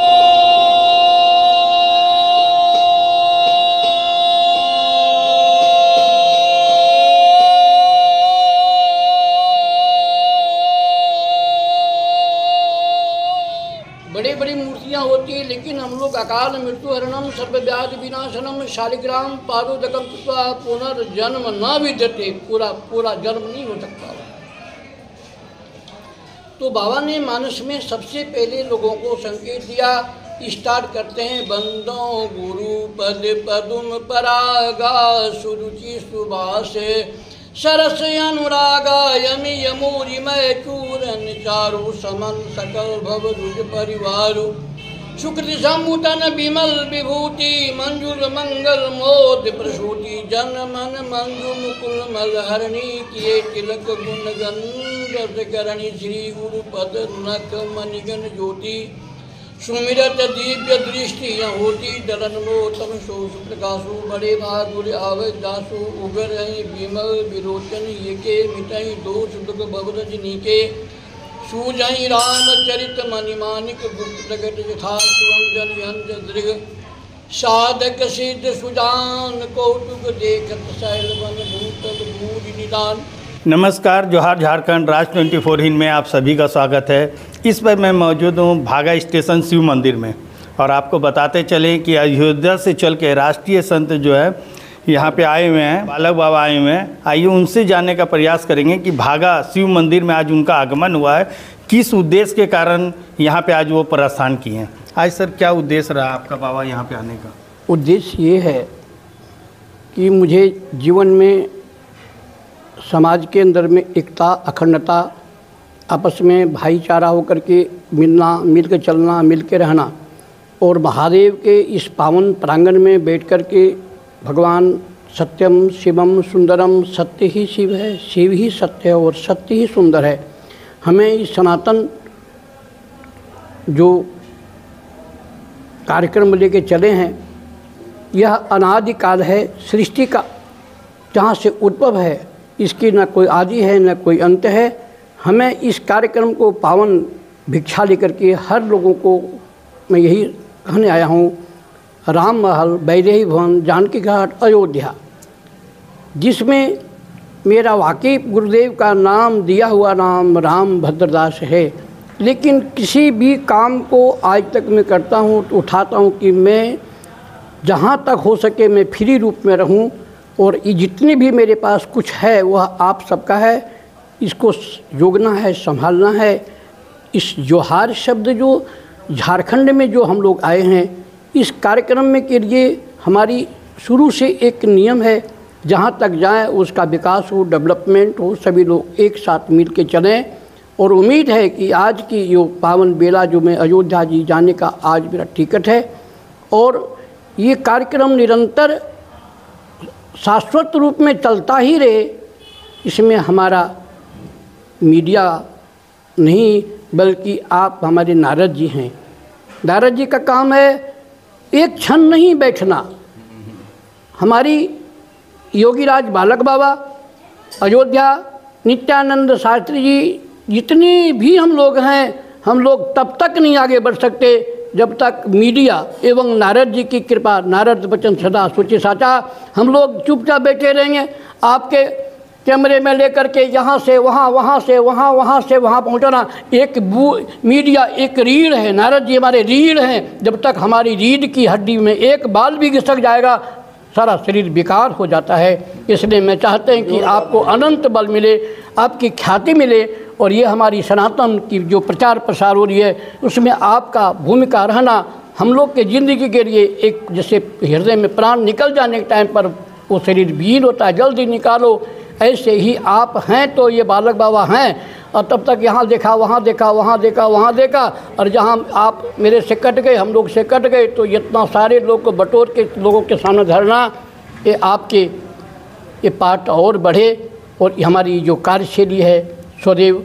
बड़ी बड़ी मूर्तियाँ होती है, लेकिन हम लोग अकाल मृत्यु हरणम सर्वव्याधि विनाशनम शालिग्राम पादोदकम पुनर्जन्म न विद्यते, पूरा जन्म नहीं हो सकता। तो बाबा ने मानस में सबसे पहले लोगों को संकेत दिया। स्टार्ट करते हैं, बंदों गुरु पद पदुम परागा सुरुचि सुभाष सरस अनुरागा यमि यमूरिमय चूरन चारु समन सकल भव रुज परिवारु सुकृति समुतन विमल विभूति मंजुल मंगल मोद प्रसूति जन मन मंजु मुकुल मलहरणी किए तिलक गुण गंध करणी श्री गुरु पद नख मणिगण ज्योति सुमिरत दिव्य दृष्टि होती दलन मोतम शोष प्रकाशु बड़े भागुर आवय दासु उगर विमल विरोचन ये के मिटई दोष दुख भवरजनी के सूजई रामचरित मणिमानिक गुप्त प्रगट यथा सुअंजन व्यंज दृग साधक सिद्ध सुजान कौतुक देखत शैल वन भूतल भूज निदान। नमस्कार, जोहार झारखंड। राज 24 हिंद में आप सभी का स्वागत है। इस पर मैं मौजूद हूँ भागा स्टेशन शिव मंदिर में, और आपको बताते चलें कि अयोध्या से चल के राष्ट्रीय संत जो है यहाँ पे आए हुए हैं, बालक बाबा आए हुए हैं। आइए उनसे जानने का प्रयास करेंगे कि भागा शिव मंदिर में आज उनका आगमन हुआ है, किस उद्देश्य के कारण यहाँ पे आज वो प्रस्थान किए हैं। आज सर, क्या उद्देश्य रहा आपका बाबा यहाँ पे आने का? उद्देश्य ये है कि मुझे जीवन में समाज के अंदर में एकता, अखंडता, आपस में भाईचारा होकर के मिलना, मिल के चलना, मिल के रहना, और महादेव के इस पावन प्रांगण में बैठ कर के भगवान सत्यम शिवम सुंदरम, सत्य ही शिव है, शिव ही सत्य है और सत्य ही सुंदर है। हमें इस सनातन जो कार्यक्रम लेके चले हैं, यह अनादिकाल है सृष्टि का, जहाँ से उद्भव है, इसकी न कोई आदि है न कोई अंत है। हमें इस कार्यक्रम को पावन भिक्षा लेकर के हर लोगों को मैं यही कहने आया हूँ, राम महल, वैदेही भवन, जानकी घाट, अयोध्या, जिसमें मेरा वाकई गुरुदेव का नाम दिया हुआ नाम राम भद्रदास है। लेकिन किसी भी काम को आज तक मैं करता हूँ तो उठाता हूँ कि मैं जहाँ तक हो सके मैं फ्री रूप में रहूँ, और ये जितनी भी मेरे पास कुछ है वह आप सबका है। इसको जोगना है, संभालना है। इस जोहार शब्द जो झारखंड में जो हम लोग आए हैं, इस कार्यक्रम में के लिए हमारी शुरू से एक नियम है, जहाँ तक जाए उसका विकास हो, डेवलपमेंट हो, सभी लोग एक साथ मिल के चलें। और उम्मीद है कि आज की जो पावन बेला जो मैं अयोध्या जी जाने का आज मेरा टिकट है, और ये कार्यक्रम निरंतर शाश्वत रूप में चलता ही रहे। इसमें हमारा मीडिया नहीं, बल्कि आप हमारे नारद जी हैं। नारद जी का काम है एक क्षण नहीं बैठना। हमारी योगीराज बालक बाबा, अयोध्या नित्यानंद शास्त्री जी, जितने भी हम लोग हैं, हम लोग तब तक नहीं आगे बढ़ सकते जब तक मीडिया एवं नारद जी की कृपा, नारद वचन सदा सोचे साचा। हम लोग चुपचाप बैठे रहेंगे, आपके कैमरे में लेकर के यहाँ से वहाँ, वहाँ से वहाँ, वहाँ से वहाँ पहुँचाना। एक मीडिया एक रीढ़ है, नारद जी हमारे रीढ़ हैं। जब तक हमारी रीढ़ की हड्डी में एक बाल भी घिसक जाएगा, सारा शरीर बेकार हो जाता है। इसलिए मैं चाहते हैं कि आपको अनंत बल मिले, आपकी ख्याति मिले, और ये हमारी सनातन की जो प्रचार प्रसार हो रही है उसमें आपका भूमिका रहना हम लोग के ज़िंदगी के लिए एक, जैसे हृदय में प्राण निकल जाने के टाइम पर वो शरीर विहीन होता है, जल्दी निकालो, ऐसे ही आप हैं। तो ये बालक बाबा हैं, और तब तक यहाँ देखा, वहाँ देखा, वहाँ देखा, वहाँ देखा, और जहाँ आप मेरे से कट गए, हम लोग से कट गए, तो इतना सारे लोग को बटोर के लोगों के सामने धरना, ये आपके ये पाठ और बढ़े, और हमारी जो कार्यशैली है सदैव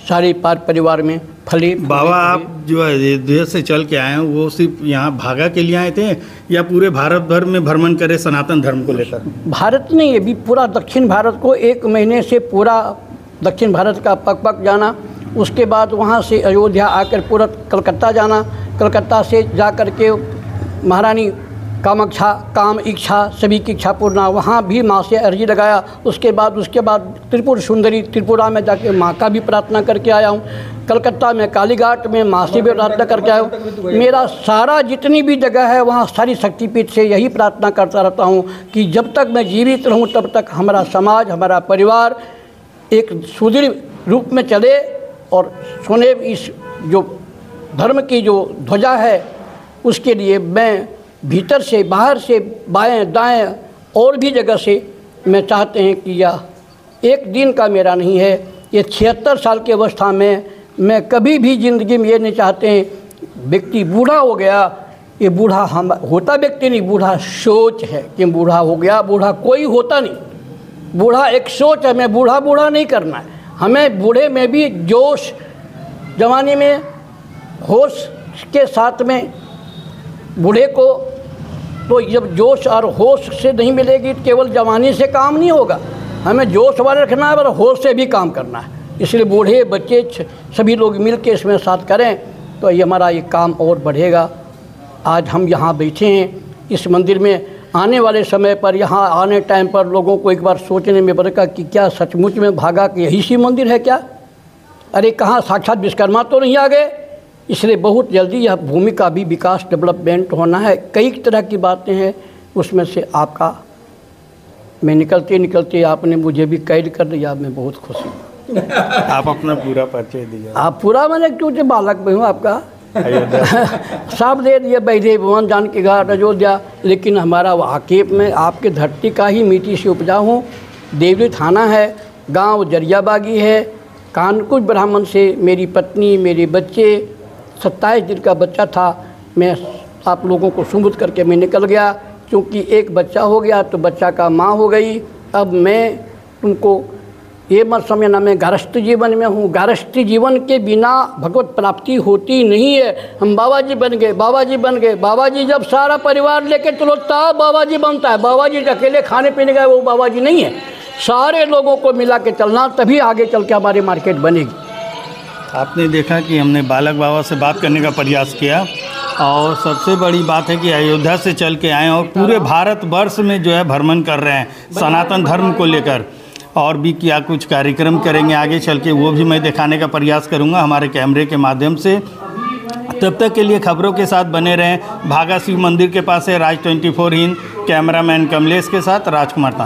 सारे परिवार में फले। बाबा, आप जो अयोध्या से चल के आए हैं, वो सिर्फ यहाँ भागा के लिए आए थे या पूरे भारत भर में भ्रमण करे सनातन धर्म को लेकर? भारत नहीं, अभी पूरा दक्षिण भारत को 1 महीने से पूरा दक्षिण भारत का पक जाना, उसके बाद वहाँ से अयोध्या आकर पूरा कलकत्ता जाना, कलकत्ता से जा कर के महारानी कामाख्या काम इच्छा सभी की इच्छा पूर्णा, वहाँ भी माँ से अर्जी लगाया। उसके बाद त्रिपुर सुंदरी त्रिपुरा में जाके माँ का भी प्रार्थना करके आया हूँ। कलकत्ता में कालीघाट में माँ से भी प्रार्थना करके आया हूँ। मेरा सारा जितनी भी जगह है वहाँ सारी शक्तिपीठ से यही प्रार्थना करता रहता हूँ कि जब तक मैं जीवित रहूँ तब तक हमारा समाज, हमारा परिवार एक सुदृढ़ रूप में चले और सोने इस जो धर्म की जो ध्वजा है उसके लिए मैं भीतर से बाहर से बाएं दाएं और भी जगह से मैं चाहते हैं कि यह एक दिन का मेरा नहीं है, ये 76 साल की अवस्था में मैं कभी भी ज़िंदगी में ये नहीं चाहते हैं व्यक्ति बूढ़ा हो गया, ये बूढ़ा हम होता व्यक्ति नहीं, बूढ़ा सोच है कि बूढ़ा हो गया। बूढ़ा कोई होता नहीं, बूढ़ा एक सोच है। मैं बूढ़ा नहीं करना है हमें। बूढ़े में भी जोश, जवानी में होश के साथ में बूढ़े को तो जब जोश और होश से नहीं मिलेगी तो केवल जवानी से काम नहीं होगा, हमें जोश वाले रखना है और होश से भी काम करना है। इसलिए बूढ़े बच्चे सभी लोग मिल के इसमें साथ करें तो ये हमारा ये काम और बढ़ेगा। आज हम यहाँ बैठे हैं इस मंदिर में, आने वाले समय पर यहाँ आने टाइम पर लोगों को एक बार सोचने में पड़ेगा कि क्या सचमुच में भागा कि यही शिव मंदिर है क्या? अरे कहाँ साक्षात विश्वकर्मा तो नहीं आ गए? इसलिए बहुत जल्दी यह भूमि का भी विकास डेवलपमेंट होना है। कई तरह की बातें हैं, उसमें से आपका मैं निकलते आपने मुझे भी कैद कर दिया, मैं बहुत खुश हूँ। आप अपना पूरा परिचय दीजिए। आप पूरा मैंने क्योंकि बालक में हूँ आपका साफ दे दिए, बैधे भवन जानकी घाट अयोध्या, लेकिन हमारा वाकिफ में आपके धरती का ही मिट्टी से उपजा हूँ। देवरी थाना है, गांव जरियाबागी है, कानकुज ब्राह्मण से मेरी पत्नी मेरे बच्चे, 27 दिन का बच्चा था। मैं आप लोगों को सुम्बुद करके मैं निकल गया, क्योंकि एक बच्चा हो गया तो बच्चा का माँ हो गई। अब मैं तुमको ये मत समझना मैं गृहस्थ जीवन में हूँ। गृहस्थ जीवन के बिना भगवत प्राप्ति होती नहीं है। हम बाबा जी बन गए, बाबा जी बन गए। बाबा जी जब सारा परिवार लेके चलो तब बाबा जी बनता है। बाबा जी अकेले खाने पीने गए वो बाबा जी नहीं है। सारे लोगों को मिला के चलना, तभी आगे चल के हमारी मार्केट बनेगी। आपने देखा कि हमने बालक बाबा से बात करने का प्रयास किया, और सबसे बड़ी बात है कि अयोध्या से चल के आए और पूरे भारतवर्ष में जो है भ्रमण कर रहे हैं सनातन धर्म को लेकर, और भी क्या कुछ कार्यक्रम करेंगे आगे चल के वो भी मैं दिखाने का प्रयास करूंगा हमारे कैमरे के माध्यम से। तब तक के लिए खबरों के साथ बने रहें। भागा शिव मंदिर के पास है राज 24 हिंद, कैमरामैन कमलेश के साथ राजकुमार।